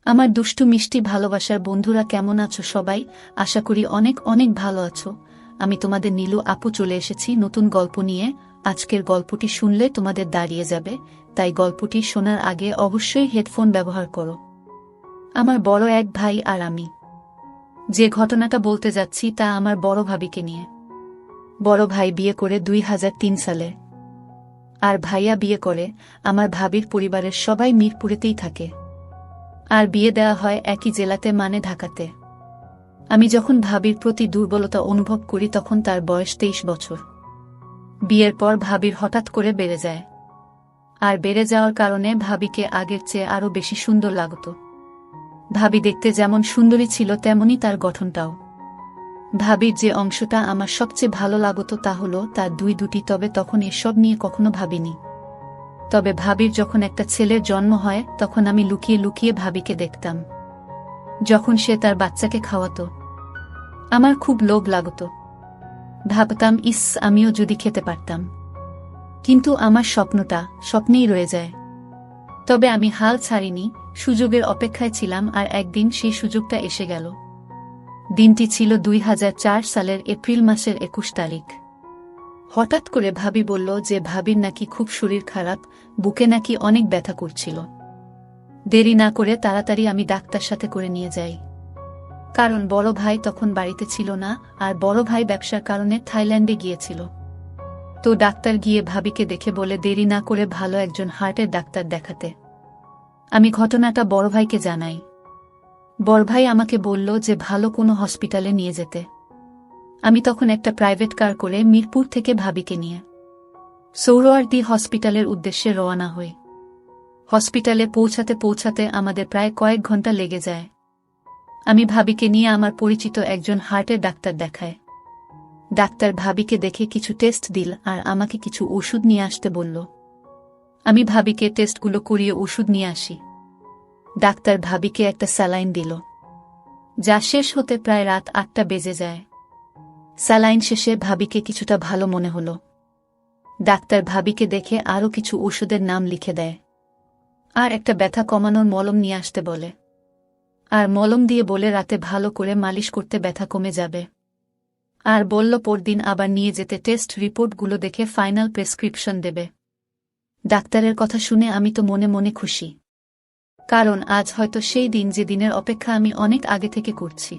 আমার দুষ্টু মিষ্টি ভালোবাসার বন্ধুরা কেমন আছো সবাই? আশা করি অনেক অনেক ভালো আছো। আমি তোমাদের নীলু আপু চলে এসেছি নতুন গল্প নিয়ে। আজকের গল্পটি শুনলে তোমাদের দাঁড়িয়ে যাবে, তাই গল্পটি শোনার আগে অবশ্যই হেডফোন ব্যবহার করো। আমার বড় এক ভাই আর আমি যে ঘটনাটা বলতে যাচ্ছি তা আমার বড় ভাবিকে নিয়ে। বড় ভাই বিয়ে করে 2003 সালে, আর ভাইয়া বিয়ে করে। আমার ভাবির পরিবারের সবাই মিরপুরেতেই থাকে, আর বিয়ে দেওয়া হয় একই জেলাতে, মানে ঢাকাতে। আমি যখন ভাবির প্রতি দুর্বলতা অনুভব করি তখন তার বয়স 23 বছর। বিয়ের পর ভাবির হঠাৎ করে বেড়ে যায়, আর বেড়ে যাওয়ার কারণে ভাবিকে আগের চেয়ে আরও বেশি সুন্দর লাগত। ভাবি দেখতে যেমন সুন্দরী ছিল তেমনই তার গঠনটাও। ভাবির যে অংশটা আমার সবচেয়ে ভালো লাগত তা হলো তার দুটি, তবে তখন এসব নিয়ে কখনো ভাবিনি। তবে ভাবির যখন একটা ছেলের জন্ম হয় তখন আমি লুকিয়ে লুকিয়ে ভাবিকে দেখতাম। যখন সে তার বাচ্চাকে খাওয়াতো আমার খুব লোভ লাগত। ভাবতাম, ইস, আমিও যদি খেতে পারতাম। কিন্তু আমার স্বপ্নটা স্বপ্নেই রয়ে যায়। তবে আমি হাল ছাড়িনি, সুযোগের অপেক্ষায় ছিলাম, আর একদিন সেই সুযোগটা এসে গেল। দিনটি ছিল 2004 সালের এপ্রিল মাসের 21 তারিখ। হঠাৎ করে ভাবি বলল যে ভাবির নাকি খুব শরীর খারাপ, বুকে নাকি অনেক ব্যথা করছিল। দেরি না করে তাড়াতাড়ি আমি ডাক্তার সাথে করে নিয়ে যাই, কারণ বড় ভাই তখন বাড়িতে ছিল না, আর বড় ভাই ব্যবসার কারণে থাইল্যান্ডে গিয়েছিল। তো ডাক্তার গিয়ে ভাবিকে দেখে বলে দেরি না করে ভালো একজন হার্টের ডাক্তার দেখাতে। আমি ঘটনাটা বড় ভাইকে জানাই। বড় ভাই আমাকে বলল যে ভালো কোনো হসপিটালে নিয়ে যেতে। আমি তখন একটা প্রাইভেট কার করে মিরপুর থেকে ভাবিকে নিয়ে সৌরওয়ার্দী হসপিটালের উদ্দেশ্যে রওনা হই। হসপিটালে পৌঁছাতে পৌঁছাতে আমাদের প্রায় কয়েক ঘন্টা লেগে যায়। আমি ভাবিকে নিয়ে আমার পরিচিত একজন হার্টের ডাক্তার দেখায়। ডাক্তার ভাবিকে দেখে কিছু টেস্ট দিল আর আমাকে কিছু ওষুধ নিয়ে আসতে বলল। আমি ভাবিকে টেস্টগুলো করিয়ে ওষুধ নিয়ে আসি। ডাক্তার ভাবিকে একটা স্যালাইন দিল, যা শেষ হতে প্রায় রাত 8টা বেজে যায়। স্যালাইন শেষে ভাবিকে কিছুটা ভালো মনে হলো। ডাক্তার ভাবিকে দেখে আরও কিছু ওষুধের নাম লিখে দেয়, আর একটা ব্যথা কমানোর মলম নিয়ে আসতে বলে। আর মলম দিয়ে বলে রাতে ভালো করে মালিশ করতে ব্যথা কমে যাবে। আর বলল পরদিন আবার নিয়ে যেতে টেস্ট রিপোর্টগুলো দেখে ফাইনাল প্রেসক্রিপশন দেবে। ডাক্তারের কথা শুনে আমি তো মনে মনে খুশি, কারণ আজ হয়তো সেই দিন যে দিনের অপেক্ষা আমি অনেক আগে থেকে করছি।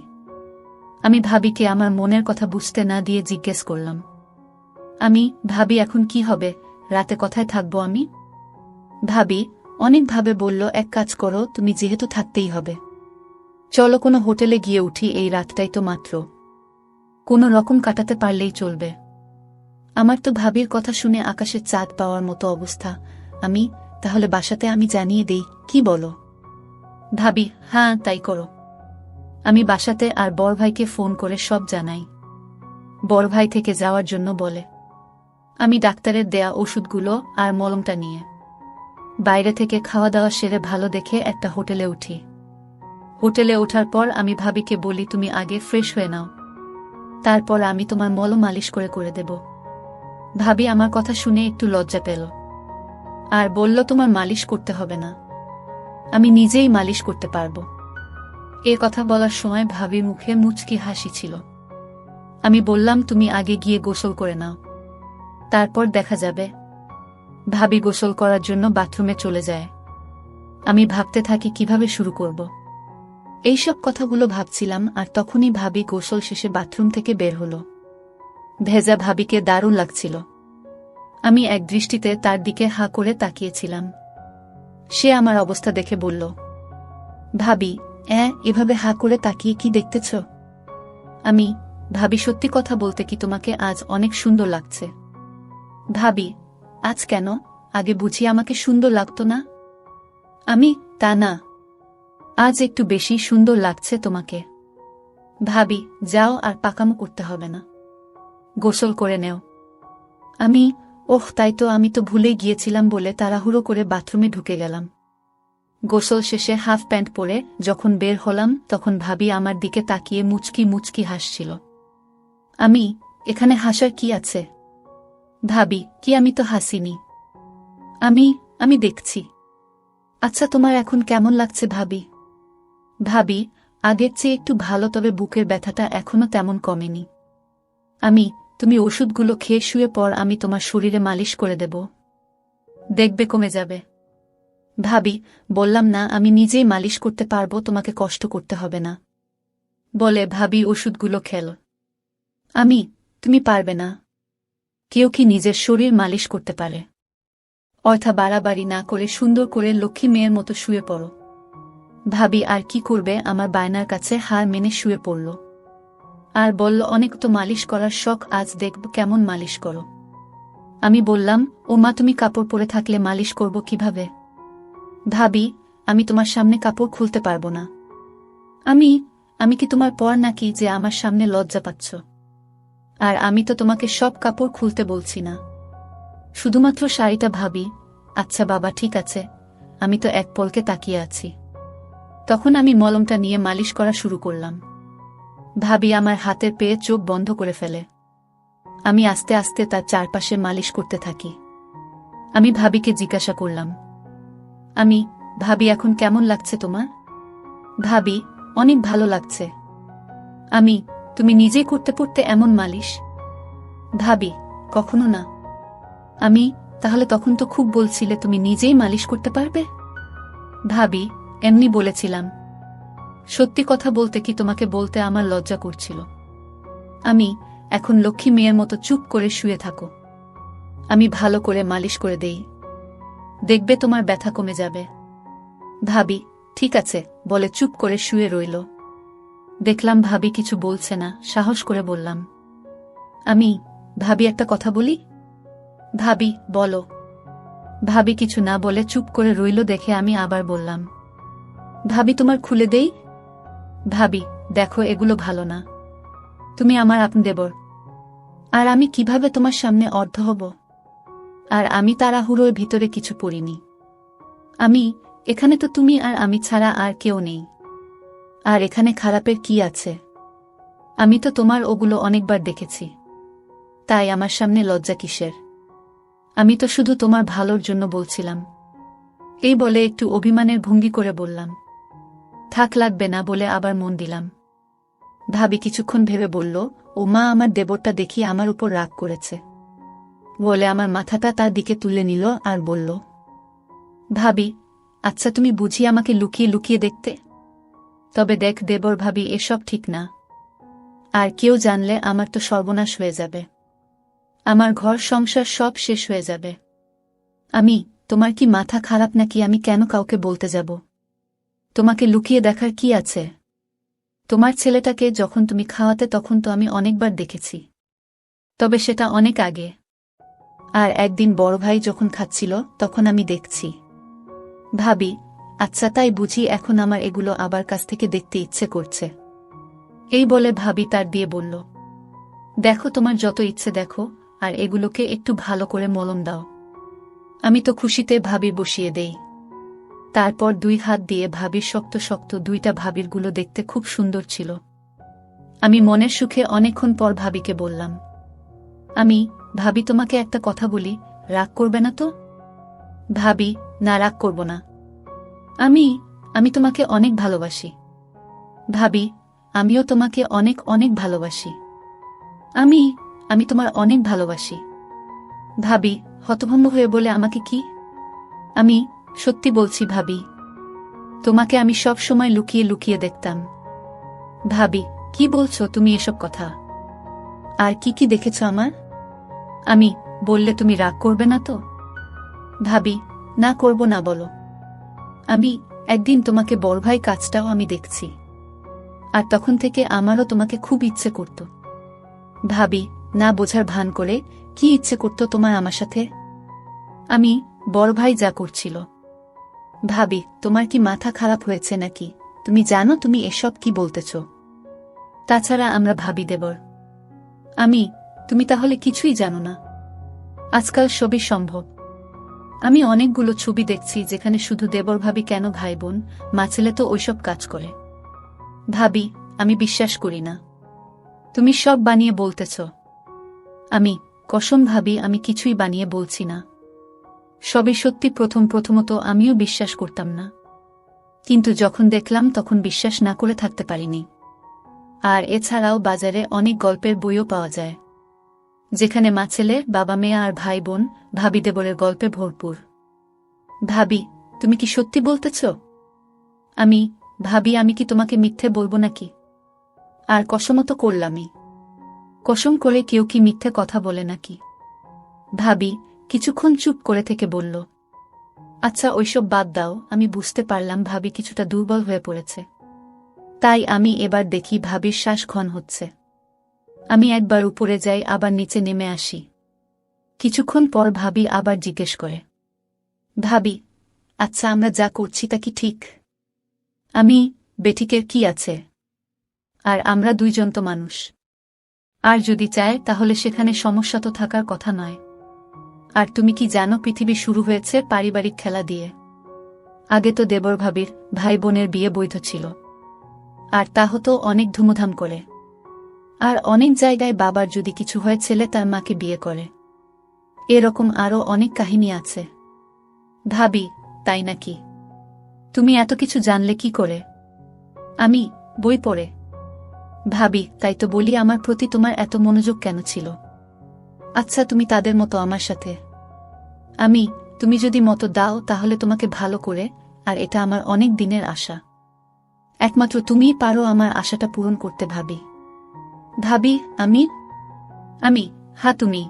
আমি ভাবিকে আমার মনের কথা বুঝতে না দিয়ে জিজ্ঞেস করলাম, ভাবি এখন কি হবে, রাতে কথায় থাকবো আমি? ভাবি অনেকভাবে বলল, এক কাজ করো, তুমি যেহেতু থাকতেই হবে, চলো কোনো হোটেলে গিয়ে উঠি, এই রাতটাই তো মাত্র, কোনো রকম কাটাতে পারলেই চলবে। আমার তো ভাবির কথা শুনে আকাশের চাঁদ পাওয়ার মতো অবস্থা। তাহলে বাসাতে আমি জানিয়ে দেই, কি বলো? ভাবি, হ্যাঁ তাই করো। আমি বাসাতে আর বড় ভাইকে ফোন করে সব জানাই। বড় ভাই থেকে যাওয়ার জন্য বলে। আমি ডাক্তারের দেয়া ওষুধগুলো আর মলমটা নিয়ে বাইরে থেকে খাওয়া দাওয়া সেরে ভালো দেখে একটা হোটেলে উঠি। হোটেলে ওঠার পর আমি ভাবিকে বলি, তুমি আগে ফ্রেশ হয়ে নাও, তারপর আমি তোমার মলম মালিশ করে দেব। ভাবি আমার কথা শুনে একটু লজ্জা পেল, আর বলল, তোমার মালিশ করতে হবে না, আমি নিজেই মালিশ করতে পারবো। এ কথা বলার সময় ভাবির মুখে মুচকি হাসি ছিল। আমি বললাম, তুমি আগে গিয়ে গোসল করে নাও, তারপর দেখা যাবে। ভাবি গোসল করার জন্য বাথরুমে চলে যায়। আমি ভাবতে থাকি কিভাবে শুরু করব। এইসব কথাগুলো ভাবছিলাম, আর তখনই ভাবি গোসল শেষে বাথরুম থেকে বের হলো। ভেজা ভাবিকে দারুণ লাগছিল। আমি এক দৃষ্টিতে তার দিকে হাঁ করে তাকিয়েছিলাম। সে আমার অবস্থা দেখে বলল, ভাবি, এভাবে হাঁ করে তাকিয়ে কি দেখতেছ? ভাবি, সত্যি কথা বলতে কি তোমাকে আজ অনেক সুন্দর লাগছে। ভাবি, আজ কেন? আগে বুঝি আমাকে সুন্দর লাগতো না? তা না, আজ একটু বেশি সুন্দর লাগছে তোমাকে। ভাবি, যাও, আর পাকামো করতে হবে না, গোসল করে নেও। তাই তো, আমি তো ভুলেই গিয়েছিলাম বলে তাড়াহুড়ো করে বাথরুমে ঢুকে গেলাম। গোসল শেষে হাফ প্যান্ট পরে যখন বের হলাম তখন ভাবি আমার দিকে তাকিয়ে মুচকি মুচকি হাসছিল। এখানে হাসার কি আছে? ভাবি, কি, আমি তো হাসিনি। আমি দেখছি। আচ্ছা, তোমার এখন কেমন লাগছে ভাবি? ভাবি, আগের চেয়ে একটু ভালো, তবে বুকের ব্যথাটা এখনো তেমন কমেনি। তুমি ওষুধগুলো খেয়ে শুয়ে পর, আমি তোমার শরীরে মালিশ করে দেব, দেখবে কমে যাবে। ভাবি, বললাম না আমি নিজেই মালিশ করতে পারবো, তোমাকে কষ্ট করতে হবে না, বলে ভাবি ওষুধগুলো খেল। তুমি পারবে না? কেউ কি নিজের শরীর মালিশ করতে পারে? অর্থা বাড়াবাড়ি না করে সুন্দর করে লক্ষ্মী মেয়ের মতো শুয়ে পড়ো। ভাবি আর কি করবে, আমার বায়নার কাছে হার মেনে শুয়ে পড়ল আর বলল, অনেক তো মালিশ করার শখ, আজ দেখব কেমন মালিশ করো। আমি বললাম, ও মা, তুমি কাপড় পরে থাকলে মালিশ করব কিভাবে? ভাবি, আমি তোমার সামনে কাপড় খুলতে পারবো না। আমি কি তোমার পর নাকি যে আমার সামনে লজ্জা পাচ্ছ? আর আমি তো তোমাকে সব কাপড় খুলতে বলছি না, শুধুমাত্র শাড়িটা। ভাবি, আচ্ছা বাবা, ঠিক আছে, আমি তো এক পলকে তাকিয়ে আছি। তখন আমি মলমটা নিয়ে মালিশ করা শুরু করলাম। ভাবি আমার হাতের পেয়ে চোখ বন্ধ করে ফেলে। আমি আস্তে আস্তে তার চারপাশে মালিশ করতে থাকি। আমি ভাবিকে জিজ্ঞাসা করলাম, ভাবি, এখন কেমন লাগছে তোমার? ভাবি, অনেক ভালো লাগছে। তুমি নিজেই করতে পড়তে এমন মালিশ? ভাবি, কখনো না। তাহলে তখন তো খুব বলছিলে তুমি নিজেই মালিশ করতে পারবে। ভাবি, এমনি বলেছিলাম। সত্যি কথা বলতে কি, তোমাকে বলতে আমার লজ্জা করছিল। এখন লক্ষ্মী মেয়ের মতো চুপ করে শুয়ে থাকো, আমি ভালো করে মালিশ করে দেই, দেখবে তোমার ব্যথা কমে যাবে। ভাবি, ঠিক আছে বলে চুপ করে শুয়ে রইল। দেখলাম ভাবি কিছু বলছে না, সাহস করে বললাম, ভাবি একটা কথা বলি। ভাবি, বলো। ভাবি কিছু না বলে চুপ করে রইল দেখে আমি আবার বললাম, ভাবি তোমার খুলে দেই। ভাবি, দেখো এগুলো ভালো না, তুমি আমার আপন দেবর, আর আমি কিভাবে তোমার সামনে অর্ধ হব? আর আমি তাড়াহুড়োর ভিতরে কিছু পড়িনি। এখানে তো তুমি আর আমি ছাড়া আর কেউ নেই। আর এখানে খারাপের কি আছে? আমি তো তোমার ওগুলো অনেকবার দেখেছি, তাই আমার সামনে লজ্জা কিসের? আমি তো শুধু তোমার ভালোর জন্য বলছিলাম। এই বলে একটু অভিমানের ভঙ্গি করে বললাম, থাক লাগবে না, বলে আবার মন দিলাম। ভাবি কিছুক্ষণ ভেবে বলল, ও মা, আমার দেবরটা দেখি আমার উপর রাগ করেছে, বলে আমার মাথাটা তার দিকে তুলে নিল আর বলল, ভাবি, আচ্ছা তুমি বুঝি আমাকে লুকিয়ে লুকিয়ে দেখতে? তবে দেখ দেবর ভাবি, এসব ঠিক না, আর কেউ জানলে আমার তো সর্বনাশ হয়ে যাবে, আমার ঘর সংসার সব শেষ হয়ে যাবে। তোমার কি মাথা খারাপ নাকি? আমি কেন কাউকে বলতে যাব? তোমাকে লুকিয়ে দেখার কি আছে? তোমার ছেলেটাকে যখন তুমি খাওয়াতে তখন তো আমি অনেকবার দেখেছি, তবে সেটা অনেক আগে। আর একদিন বড় ভাই যখন খাচ্ছিল তখন আমি দেখছি। ভাবি, আচ্ছা তাই বুঝি, এখন আমার এগুলো আবার কাছ থেকে দেখতে ইচ্ছে করছে। এই বলে ভাবি তার দিয়ে বলল, দেখো তোমার যত ইচ্ছে দেখো, আর এগুলোকে একটু ভালো করে মলম দাও। আমি তো খুশিতে ভাবি বসিয়ে দেই। তারপর দুই হাত দিয়ে ভাবির শক্ত শক্ত দুইটা ভাবিরগুলো দেখতে খুব সুন্দর ছিল। আমি মনের সুখে অনেকক্ষণ পর ভাবিকে বললাম, ভাবি তোমাকে একটা কথা বলি, রাগ করবে না তো? ভাবি, না, রাগ করব না। আমি তোমাকে অনেক ভালোবাসি। ভাবি, আমিও তোমাকে অনেক অনেক ভালোবাসি। আমি তোমার অনেক ভালোবাসি। ভাবি হতভম্ব হয়ে বলে, আমাকে কি? আমি সত্যি বলছি ভাবি, তোমাকে আমি সব সময় লুকিয়ে লুকিয়ে দেখতাম। ভাবি, কি বলছো তুমি এসব কথা? আর কি কি দেখেছ আমার? আমি বললে তুমি রাগ করবে না তো? ভাবি, না, করব না, বলো। একদিন তোমাকে বড় ভাই কাজটাও আমি দেখছি, আর তখন থেকে আমারও তোমাকে খুব ইচ্ছে করত। ভাবি, না বোঝার ভান করে, কি ইচ্ছে করত তোমার আমার সাথে? বড় ভাই যা করছিল। ভাবি, তোমার কি মাথা খারাপ হয়েছে নাকি? তুমি জানো তুমি এসব কি বলতেছ? তাছাড়া আমরা ভাবি দেবর। তুমি তাহলে কিছুই জানো না? আজকাল সবই সম্ভব। আমি অনেকগুলো ছবি দেখছি যেখানে শুধু দেবর ভাবি কেন, ভাই বোন মা ছেলে তো ওইসব কাজ করে। ভাবি, আমি বিশ্বাস করি না, তুমি সব বানিয়ে বলতেছ। কসম ভাবি, আমি কিছুই বানিয়ে বলছি না, সবই সত্যি। প্রথমত আমিও বিশ্বাস করতাম না, কিন্তু যখন দেখলাম তখন বিশ্বাস না করে থাকতে পারিনি। আর এছাড়াও বাজারে অনেক গল্পের বইও পাওয়া যায়, যেখানে মা ছেলে, বাবা মেয়ে আর ভাই বোন, ভাবি দেবরের গল্পে ভরপুর। ভাবি, তুমি কি সত্যি বলতেছ? ভাবি, আমি কি তোমাকে মিথ্যে বলবো নাকি? আর কসমও তো করলামই। কসম করে কেউ কি মিথ্যে কথা বলে নাকি? ভাবি কিছুক্ষণ চুপ করে থেকে বলল, আচ্ছা ওইসব বাদ দাও। আমি বুঝতে পারলাম ভাবি কিছুটা দুর্বল হয়ে পড়েছে। তাই আমি এবার দেখি ভাবির শ্বাস ঘন হচ্ছে। আমি একবার উপরে যাই, আবার নিচে নেমে আসি। কিছুক্ষণ পর ভাবি আবার জিজ্ঞেস করে, ভাবি, আচ্ছা আমরা যা করছি তা কি ঠিক? বেঠিকের কি আছে? আর আমরা দুইজন তো মানুষ। আর যদি চায় তাহলে সেখানে সমস্যা তো থাকার কথা নয়। আর তুমি কি জানো পৃথিবী শুরু হয়েছে পারিবারিক খেলা দিয়ে। আগে তো দেবর ভাবির ভাই বোনের বিয়ে বৈধ ছিল, আর তা হতো অনেক ধুমধাম করে। আর অনেক জায়গায় বাবার যদি কিছু হয় ছেলে তার মাকে বিয়ে করে। এরকম আরও অনেক কাহিনী আছে। ভাবি, তাই নাকি? তুমি এত কিছু জানলে কি করে? বই পড়ে। ভাবি, তাই তো বলি আমার প্রতি তোমার এত মনোযোগ কেন ছিল? আচ্ছা তুমি তাদের মতো আমার সাথে। তুমি যদি মতো দাও তাহলে তোমাকে ভালো করে, আর এটা আমার অনেক দিনের আশা। একমাত্র তুমিই পারো আমার আশাটা পূরণ করতে। ভাবি, হ্যাঁ তুমি।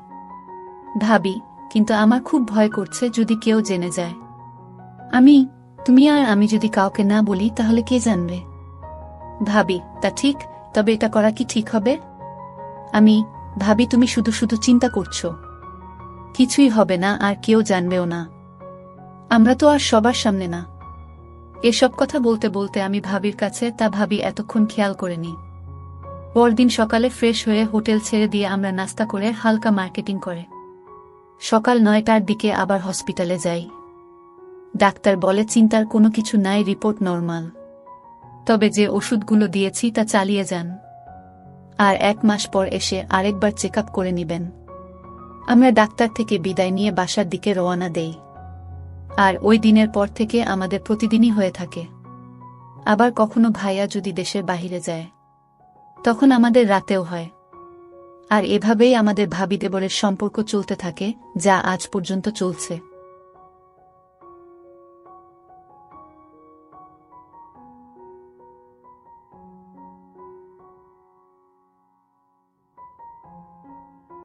ভাবি, কিন্তু আমার খুব ভয় করছে যদি কেউ জেনে যায়। তুমি আর আমি যদি কাউকে না বলি তাহলে কে জানবে? ভাবি, তা ঠিক, তবে এটা করা কি ঠিক হবে? ভাবি তুমি শুধু শুধু চিন্তা করছো। কিছুই হবে না, আর কেউ জানবেও না। আমরা তো আর সবার সামনে না। এসব কথা বলতে বলতে আমি ভাবির কাছে, তা ভাবি এতক্ষণ খেয়াল করেনি। পরদিন সকালে ফ্রেশ হয়ে হোটেল ছেড়ে দিয়ে আমরা নাস্তা করে হালকা মার্কেটিং করে সকাল 9টার দিকে আবার হসপিটালে যাই। ডাক্তার বলে চিন্তার কোনো কিছু নাই, রিপোর্ট নরমাল। তবে যে ওষুধগুলো দিয়েছি তা চালিয়ে যান, আর 1 মাস পর এসে আরেকবার চেক আপ করে নিবেন। আমরা ডাক্তার থেকে বিদায় নিয়ে বাসার দিকে রওনা দেই। আর ওই দিনের পর থেকে আমাদের প্রতিদিনই হয়ে থাকে। আবার কখনো ভাইয়া যদি দেশের বাহিরে যায় তখন আমাদের রাতেও হয়। আর এভাবেই আমাদের ভাবি দেবরের সম্পর্ক চলতে থাকে, যা আজ পর্যন্ত চলছে।